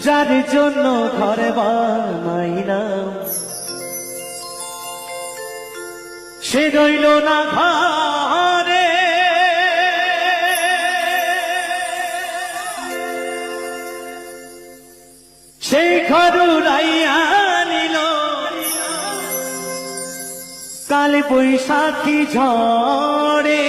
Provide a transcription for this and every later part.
যার জন্য ঘর বানাইলাম সে রইল না ঘরে, সেই ঘর উড়াইয়া নিল কাল বৈশাখী ঝড়ে।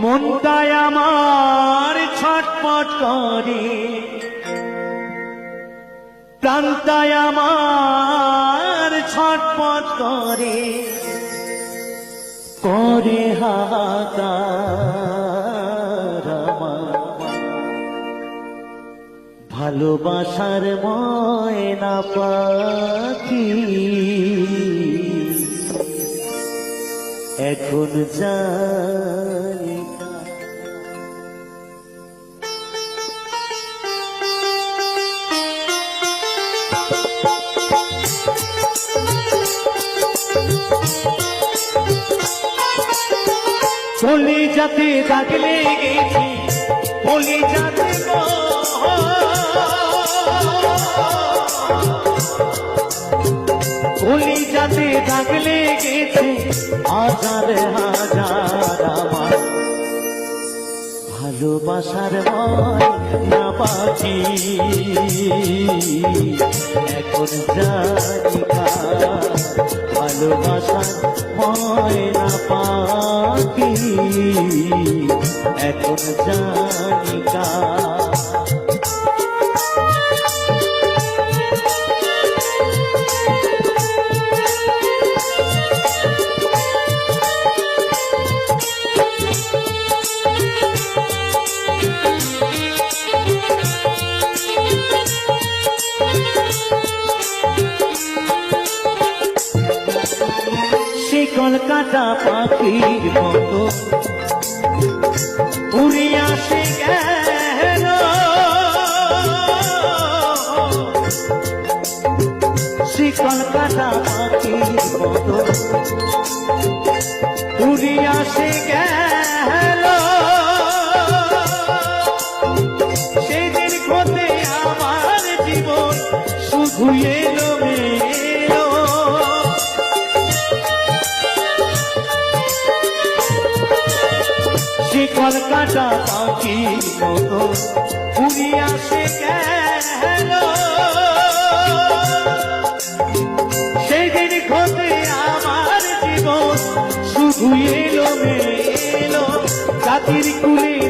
মনটায় আমার ছটফট করে, প্রাণটায় আমার ছটফট করে, করে হাহাকার আমার ভালোবাসার ময়না পাখি এখন জানি বলি যাতে দাগ লেগেছে, বলি যাতে বলি যাতে দাগ লেগেছে হাজার হাজার আমার ভালোবাসার ময়না পাখি এখন জানি ভালোবাসার ময়না পাখি এখন জানি কলকাতা পাখির মতো উড়ে আসে গেল, সে কলকাতা পাখির মতো উড়ে আসে গেল, সেদিন ঘটে আমার জীবন শুধু এলো মেলো। কলকাতা পাখি মতো উড়ে আসে গেল, সেদিন ঘটে আমার জীবন শুধু এলো মেলো জাতির কুলে।